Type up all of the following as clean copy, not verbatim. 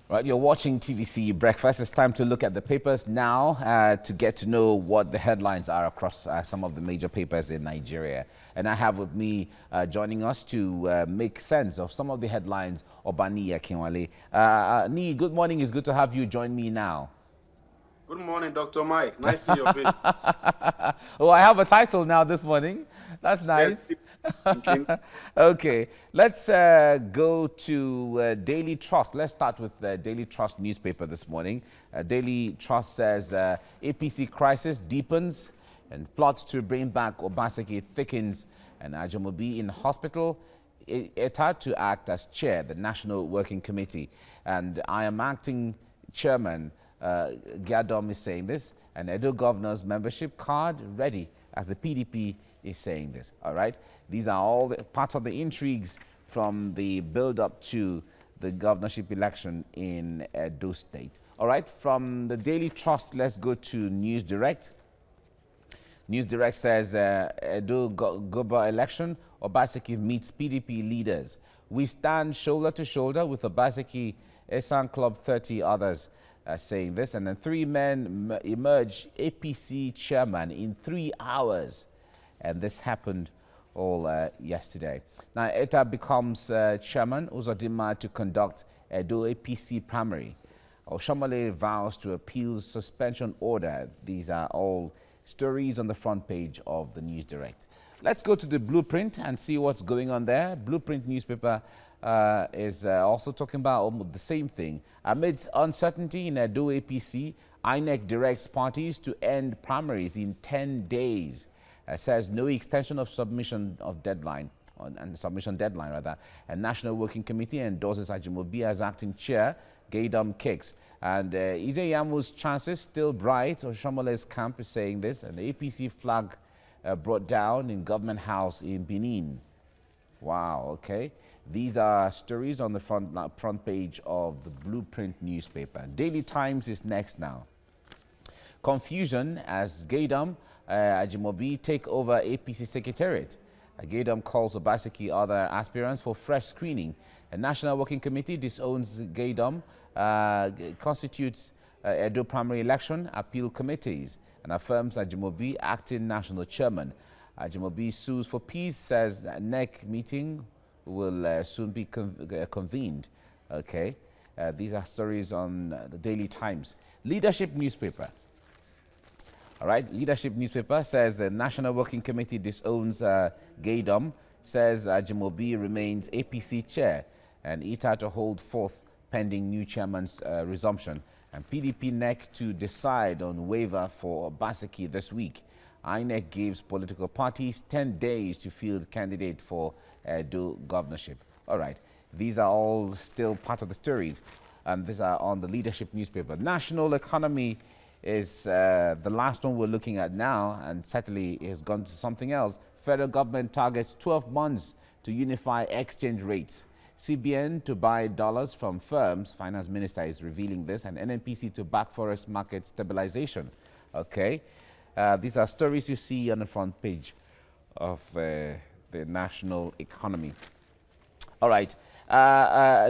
Right, you're watching TVC Breakfast. It's time to look at the papers now to get to know what the headlines are across some of the major papers in Nigeria. And I have with me joining us to make sense of some of the headlines, Obaniyi Akinwale. Ni, good morning. It's good to have you join me now. Good morning, Dr. Mike. Nice to see your face. Oh, I have a title now this morning. That's nice. Yes. Okay, let's go to Daily Trust. Let's start with the Daily Trust newspaper this morning. Daily Trust says APC crisis deepens and plots to bring back Obaseki thickens, and Ajimobi in hospital. ETA to act as chair, the National Working Committee. And I am acting chairman. Gaidom is saying this, and Edo governor's membership card ready, as the PDP is saying this. All right, these are all parts of the intrigues from the build-up to the governorship election in Edo State. All right, from the Daily Trust, let's go to News Direct. News Direct says Edo Goba election, Obaseki meets PDP leaders. We stand shoulder to shoulder with Obaseki, Esan Club 30 others. Saying this, and then 3 men emerge APC chairman in 3 hours, and this happened all yesterday. Now ETA becomes chairman, Uzodinma to conduct Edo APC primary. Oshamale vows to appeal suspension order. These are all stories on the front page of the News Direct. Let's go to the Blueprint and see what's going on there. Blueprint newspaper is also talking about almost the same thing. Amidst uncertainty in Edo APC, INEC directs parties to end primaries in 10 days. Says no extension of submission of deadline, and submission deadline rather. And National Working Committee endorses Ajimobi as acting chair. Gaidom kicks. And Izeyamu's chances still bright. Oshomole's camp is saying this. And the APC flag brought down in Government House in Benin. Wow, okay. These are stories on the front page of the Blueprint newspaper. Daily Times is next now. Confusion as Gaidom, Ajimobi take over APC Secretariat. Gaidom calls Obaseki other aspirants for fresh screening. A National Working Committee disowns Gaidom, constitutes Edo primary election appeal committees, and affirms Ajimobi acting national chairman. Ajimobi sues for peace, says NEC meeting will soon be convened. Okay, these are stories on the Daily Times. Leadership newspaper. All right, Leadership newspaper says the National Working Committee disowns Gaidom, says Ajimobi remains APC chair, and ETA to hold forth pending new chairman's resumption. And PDP NEC to decide on waiver for Obaseki this week. INEC gives political parties 10 days to field candidate for Edo governorship. All right, these are all still part of the stories, and these are on the Leadership newspaper. National economy is the last one we're looking at now, and certainly has gone to something else. Federal government targets 12 months to unify exchange rates. CBN to buy dollars from firms. Finance Minister is revealing this, and NNPC to back forest market stabilization. Okay. These are stories you see on the front page of the national economy. All right.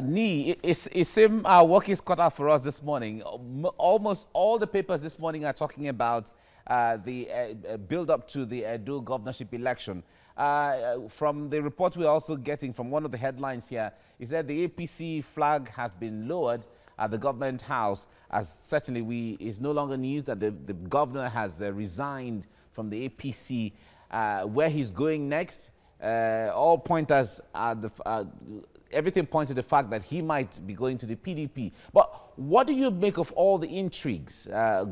Ni, it seems our work is cut out for us this morning. Almost all the papers this morning are talking about the build-up to the Edo governorship election. From the report we're also getting from one of the headlines here, is that the APC flag has been lowered at the government house, as certainly is no longer news that the governor has resigned from the APC. Where he's going next, all pointers are everything points to the fact that he might be going to the PDP. But what do you make of all the intrigues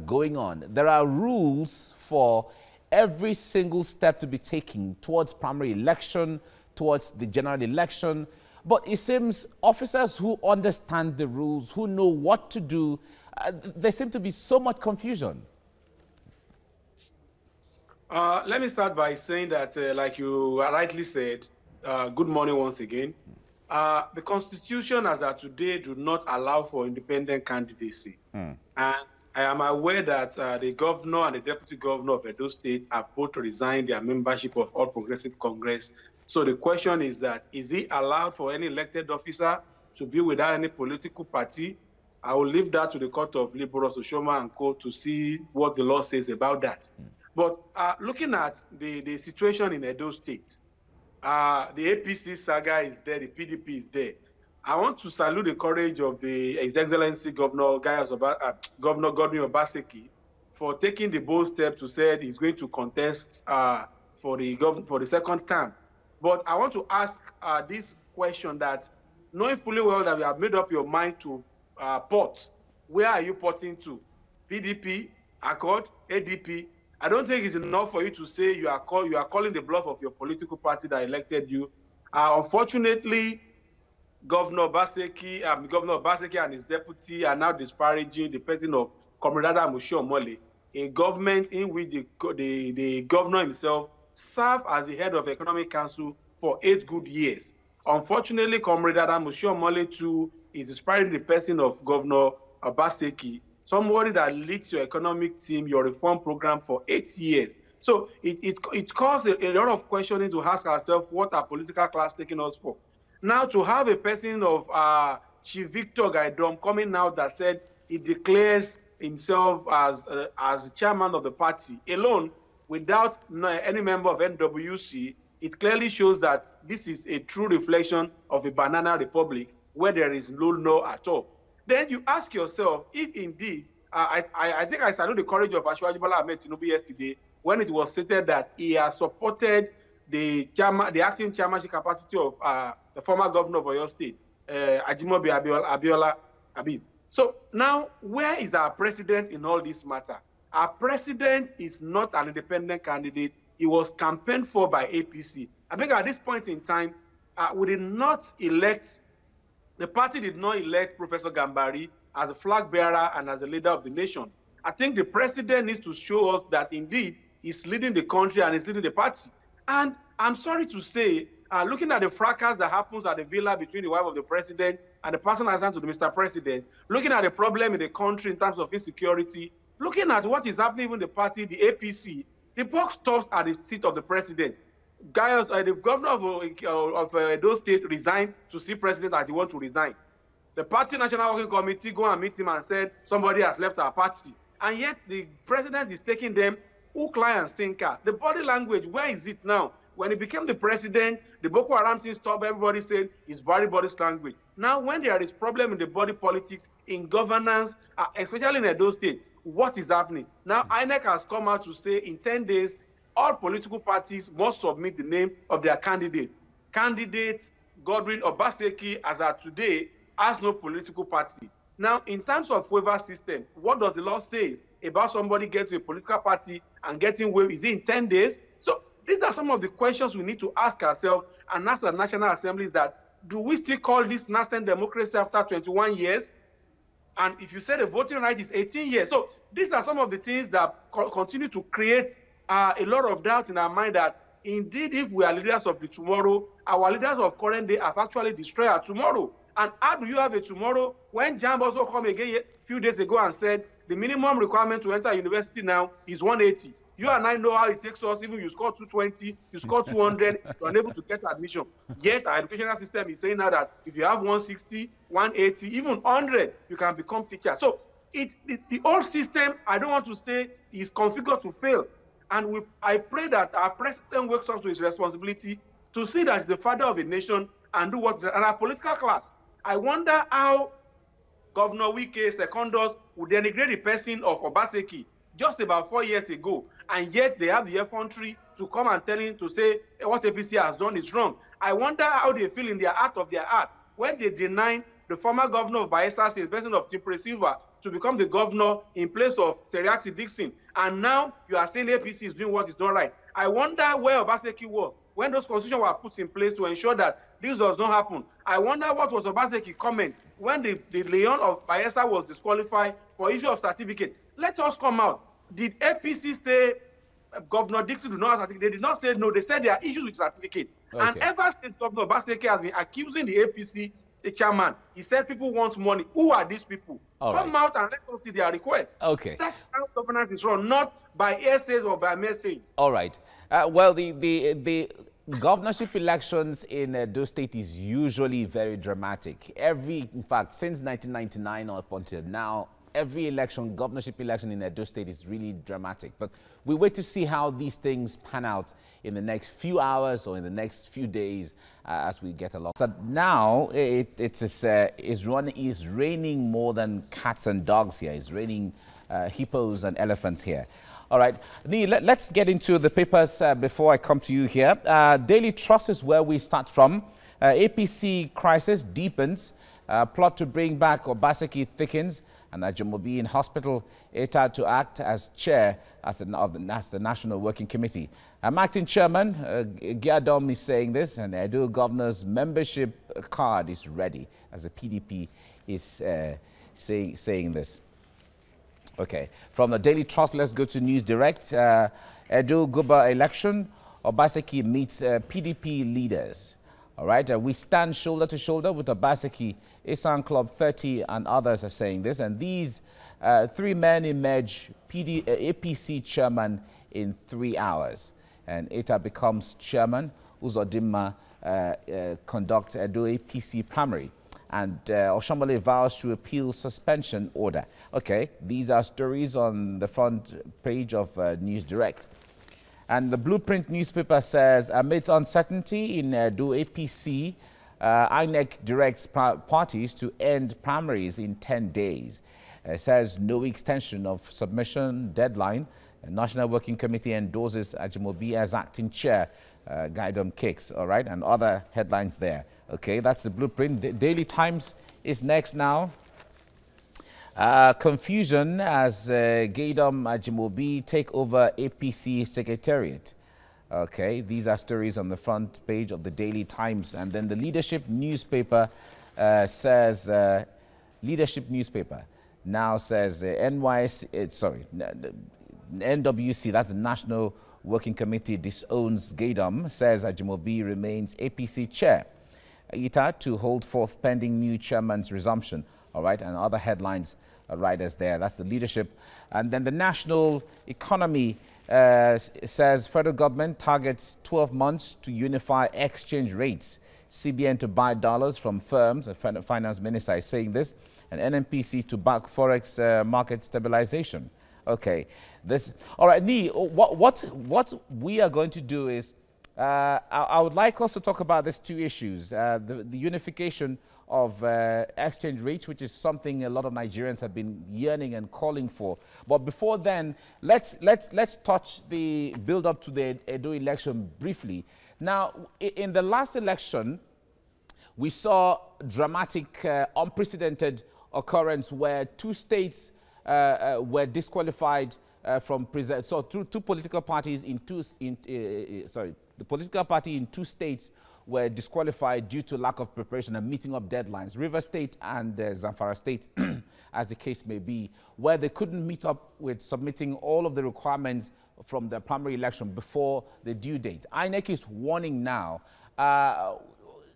going on? There are rules for every single step to be taken towards primary election, towards the general election. But it seems officers who understand the rules, who know what to do, there seems to be so much confusion. Let me start by saying that, like you rightly said, good morning once again. The Constitution as of today do not allow for independent candidacy. And I am aware that the governor and the deputy governor of Edo State have both resigned their membership of All Progressive Congress. So the question is that, is it allowed for any elected officer to be without any political party I will leave that to the court of Liberals, Oshoma and Co. to see what the law says about that. But looking at the situation in Edo State, the APC saga is there, the PDP is there. I want to salute the courage of His Excellency Governor Governor Godwin Obaseki for taking the bold step to say he's going to contest for the second term. But I want to ask this question that, knowing fully well that you have made up your mind to port, where are you porting to? PDP, Accord, ADP? I don't think it's enough for you to say you are calling the bluff of your political party that elected you. Unfortunately, Governor Obaseki and his deputy are now disparaging the person of Comrade Ajimobi, a government in which the governor himself served as the head of Economic Council for 8 good years. Unfortunately, Comrade Ajimobi too is disparaging the person of Governor Obaseki, somebody that leads your economic team, your reform program for 8 years. So it caused a lot of questioning to ask ourselves, what our political class taking us for? Now, to have a person of Chief Victor Gaidom coming out that said he declares himself as chairman of the party alone, without any member of NWC, it clearly shows that this is a true reflection of a banana republic where there is no law at all. Then you ask yourself, if indeed, I think I salute the courage of Asiwaju Bola Ahmed Tinubu yesterday when it was stated that he has supported the acting chairmanship capacity of the former governor of Oyo State, Ajimobi Abiola. So now, where is our president in all this matter? Our president is not an independent candidate. He was campaigned for by APC. I think at this point in time, the party did not elect Professor Gambari as a flag bearer and as a leader of the nation. I think the president needs to show us that indeed he's leading the country and he's leading the party. And I'm sorry to say, looking at the fracas that happens at the villa between the wife of the president and the person assigned to the Mr. President, looking at the problem in the country in terms of insecurity, looking at what is happening in the party, the APC, the buck stops at the seat of the president. The governor of Edo State resigned to see president as he wants to resign. The party National Working Committee go and meet him and said somebody has left our party. And yet the president is taking them hook, line, and sinker. The body language, where is it now? When he became the president, the Boko Haram thing stopped. Everybody said it's body language. Now, when there is problem in the body politics, in governance, especially in Edo State, what is happening? Now, INEC has come out to say in 10 days, all political parties must submit the name of their candidate. Candidates Godwin Obaseki, as of today, has no political party. Now, in terms of waiver system, what does the law say about somebody getting to a political party and getting waived? Is it in 10 days? So these are some of the questions we need to ask ourselves and ask the National Assembly, is that, do we still call this nascent democracy after 21 years? And if you say the voting right is 18 years. So these are some of the things that continue to create a lot of doubt in our mind that indeed, if we are leaders of the tomorrow, our leaders of current day have actually destroyed our tomorrow. And how do you have a tomorrow when JAMB also come again a few days ago and said the minimum requirement to enter university now is 180? You and I know how it takes us. Even you score 220, you score 200, you're unable to get admission. Yet our educational system is saying now that if you have 160, 180, even 100, you can become teacher. So the whole system, I don't want to say, is configured to fail. And I pray that our president wakes up to his responsibility to see that he's the father of a nation and do what's right. And our political class, I wonder how Governor Wike Secondus would denigrate the person of Obaseki just about 4 years ago, and yet they have the effrontery to come and tell him to say what APC has done is wrong. I wonder how they feel in their heart of their heart when they deny the former governor of Bayelsa State, the person of Timpre Silva, to become the governor in place of Seriaxi Dixon. And now you are saying APC is doing what is not right. I wonder where Obaseki was when those constitutions were put in place to ensure that this does not happen. I wonder what was Obaseki's comment when the Leon of Bayelsa was disqualified for issue of certificate. Let us come out. Did APC say Governor Dixon do not have certificate? They did not say no. They said there are issues with certificate. Okay. And ever since Governor Obaseki has been accusing the APC, the chairman, he said people want money. Who are these people? Come out and let us see their requests. Okay. That's how governance is run, not by essays or by message. All right. Well, the governorship elections in Edo State is usually very dramatic. In fact, since 1999 up until now, every election, governorship election in Edo State is really dramatic. But we wait to see how these things pan out in the next few hours or in the next few days as we get along. So now it's raining more than cats and dogs here. It's raining hippos and elephants here. All right, let's get into the papers before I come to you here. Daily Trust is where we start from. APC crisis deepens. Plot to bring back Obaseki thickens. And Ajimobi in hospital, ETA to act as chair of the National Working Committee. Acting chairman, Gaidom is saying this, and the Edo governor's membership card is ready, as the PDP is saying this. Okay, from the Daily Trust, let's go to News Direct. Edo Guba election, Obaseki meets PDP leaders. All right, we stand shoulder to shoulder with Obaseki, Isan Club 30 and others are saying this. And these three men emerge APC chairman in 3 hours. And ETA becomes chairman. Uzodimma conducts Edo APC primary. And Oshiomhole vows to appeal suspension order. Okay, these are stories on the front page of News Direct. And the Blueprint newspaper says, amidst uncertainty in Edo APC, INEC directs parties to end primaries in 10 days. It says no extension of submission deadline. The National Working Committee endorses Ajimobi as acting chair. Gaidom kicks, all right, and other headlines there. Okay, that's the Blueprint. Daily Times is next now. Confusion as Gaidom Ajimobi take over APC secretariat. Okay, these are stories on the front page of the Daily Times. And then the Leadership newspaper says, Leadership newspaper now says NWC, that's the National Working Committee, disowns Gaidom, says Ajimobi remains APC chair. ETA to hold forth pending new chairman's resumption. All right, and other headlines riders there. That's the Leadership. And then the National Economy says federal government targets 12 months to unify exchange rates. CBN to buy dollars from firms. The finance minister is saying this. And NNPC to back forex market stabilization. Okay. All right, Nee, what we are going to do is I would like us to talk about these two issues. The unification of exchange rates, which is something a lot of Nigerians have been yearning and calling for. But before then, let's touch the build up to the Edo election briefly. Now, in the last election, we saw dramatic, unprecedented occurrence where two states were disqualified from present. So two political parties the political party in two states were disqualified due to lack of preparation and meeting up deadlines. River State and Zamfara State, as the case may be, where they couldn't meet up with submitting all of the requirements from the primary election before the due date. INEC is warning now.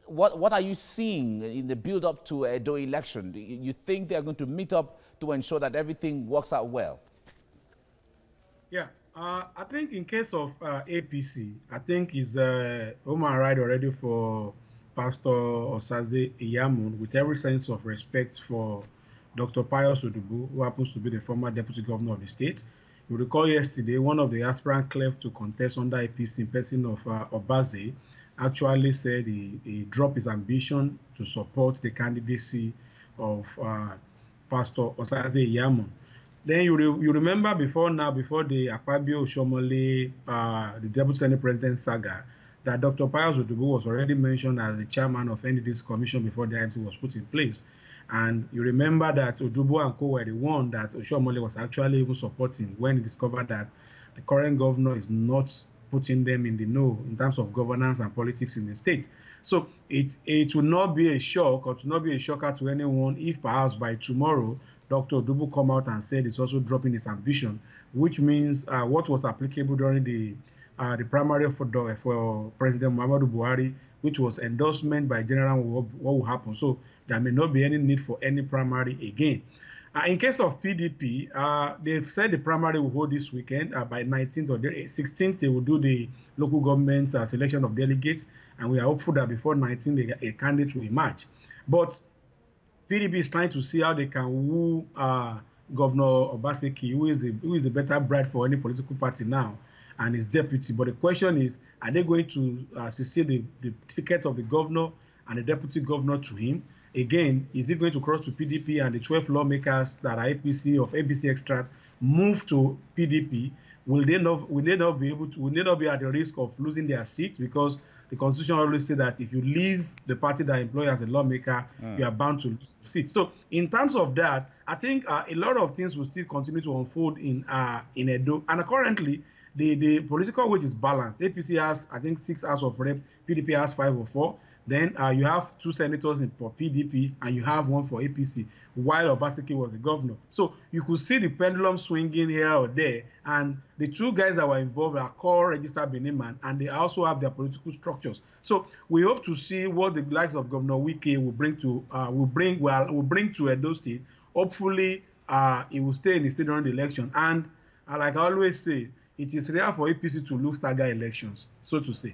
What are you seeing in the build-up to a Edo election? You think they're going to meet up to ensure that everything works out well? Yeah. I think in case of APC, I think is Omar right already for Pastor Osaze Iyamun, with every sense of respect for Dr. Pius Odubu, who happens to be the former deputy governor of the state. You recall yesterday, one of the aspirant cleft to contest under APC in person of Obaze actually said he dropped his ambition to support the candidacy of Pastor Osaze Iyamun. Then you remember before the Akpabio Oshiomhole, the Deputy Senate President saga, that Dr. Pius Odubu was already mentioned as the chairman of NWC commission before the IMC was put in place. And you remember that Odubu and co were the one that Oshiomhole was actually even supporting when he discovered that the current governor is not putting them in the know in terms of governance and politics in the state. So it will not be a shock or to not be a shocker to anyone if perhaps by tomorrow Dr. Odubu come out and said he's also dropping his ambition, which means what was applicable during the primary for President Muhammadu Buhari, which was endorsement by general, what will happen. So there may not be any need for any primary again. In case of PDP, they've said the primary will hold this weekend. By 19th or 16th, they will do the local government selection of delegates, and we are hopeful that before 19th, a candidate will emerge. But PDP is trying to see how they can woo Governor Obaseki, who is the better bride for any political party now, and his deputy. But the question is, are they going to secede the ticket of the governor and the deputy governor to him? Again, is he going to cross to PDP and the 12 lawmakers that are APC of APC extract move to PDP? Will they not be at the risk of losing their seats? Because the Constitution always says that if you leave the party that employs as a lawmaker, you are bound to lose seats. So in terms of that, I think a lot of things will still continue to unfold in Edo. And currently, the political weight is balanced. APC has, I think, 6 House of Rep. PDP has 5 or 4. Then you have 2 senators for PDP, and you have 1 for APC, while Obaseki was the governor. So you could see the pendulum swinging here or there. And the 2 guys that were involved are core registered Benin, and they also have their political structures. So we hope to see what the likes of Governor Wike will bring to Edo State. Hopefully, it will stay in the state during the election. And like I always say, it is rare for APC to lose stagger elections, so to say.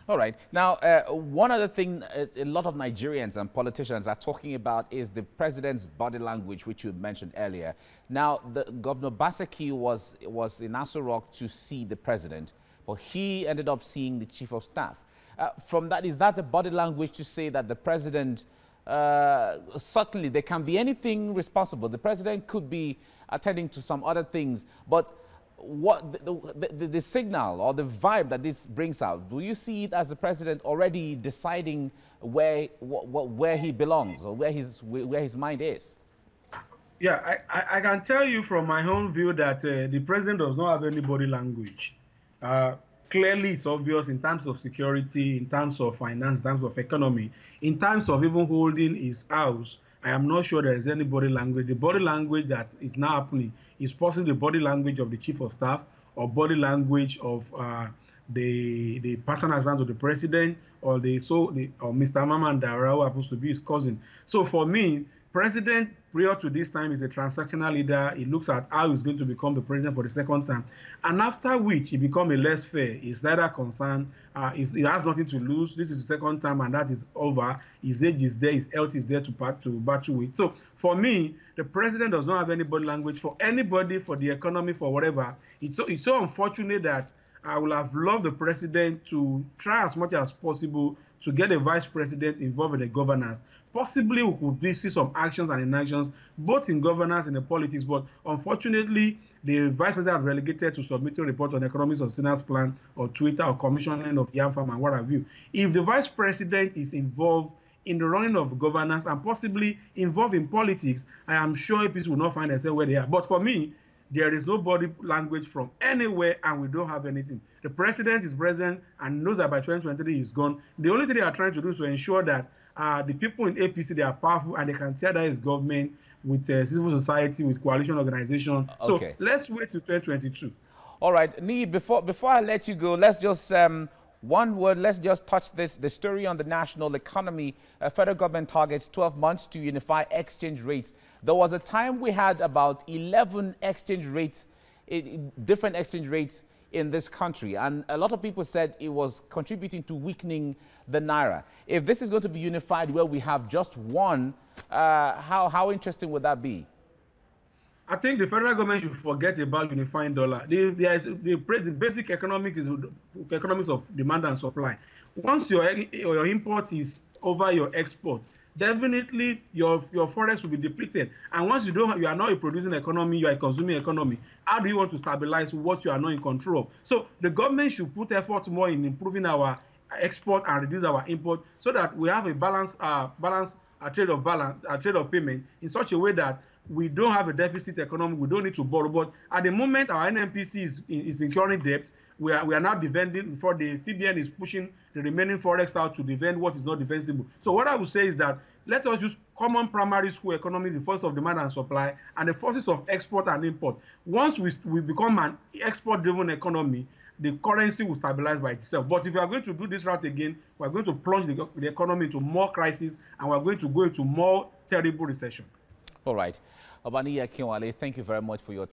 All right. Now, one other thing a lot of Nigerians and politicians are talking about is the president's body language, which you mentioned earlier. Now, Governor Obaseki was in Aso Rock to see the president, but he ended up seeing the chief of staff. From that, is that the body language to say that the president, certainly there can be anything responsible. The president could be attending to some other things, but what the signal or the vibe that this brings out, do you see it as the president already deciding where he belongs or where his mind is? Yeah, I can tell you from my own view that the president does not have any body language. Clearly, it's obvious in terms of security, in terms of finance, in terms of economy, in terms of even holding his house. I am not sure there is any body language. The body language that is now happening is possibly the body language of the chief of staff or body language of the personal assistant to the president or Mr. Mamandara, who happens to be his cousin. So for me, president prior to this time is a transactional leader. He looks at how he's going to become the president for the second time. And after which he becomes a less fair. He's neither concerned. He has nothing to lose. This is the second time and that is over. His age is there. His health is there to battle with. So for me, the president does not have any body language for anybody, for the economy, for whatever. It's so unfortunate that I would have loved the president to try as much as possible to get a vice president involved in the governance. Possibly we could see some actions and inactions, both in governance and in politics, but unfortunately, the vice president is relegated to submitting a report on economic sustenance plan or Twitter or commissioning of Yam Farm and what have you. If the vice president is involved in the running of governance and possibly involved in politics, I am sure APC will not find themselves where they are. But for me, there is no body language from anywhere and we don't have anything. The president is present and knows that by 2023 he's gone. The only thing they are trying to do is to ensure that the people in APC, they are powerful and they can tear down his government with civil society, with coalition organization. Okay. So let's wait till 2022. All right, Nee, before I let you go, let's just, one word, let's just touch the story on the national economy. Federal government targets 12 months to unify exchange rates. There was a time we had about 11 exchange rates, different exchange rates in this country. And a lot of people said it was contributing to weakening the Naira. If this is going to be unified where we have just one, how interesting would that be? I think the federal government should forget about unifying dollar. The basic economics of demand and supply. Once your import is over your export, definitely your forex will be depleted. And once you are not a producing economy, you are a consuming economy. How do you want to stabilize what you are not in control of? So the government should put effort more in improving our export and reduce our import so that we have a trade of payment in such a way that we don't have a deficit economy. We don't need to borrow. But at the moment, our NNPC is incurring debt. We are now defending before the CBN is pushing the remaining forex out to defend what is not defensible. So what I would say is that let us use common primary school economy, the force of demand and supply, and the forces of export and import. Once we become an export-driven economy, the currency will stabilize by itself. But if we are going to do this route again, we are going to plunge the economy into more crisis, and we are going to go into more terrible recession. All right. Obaniyi Akinwale, thank you very much for your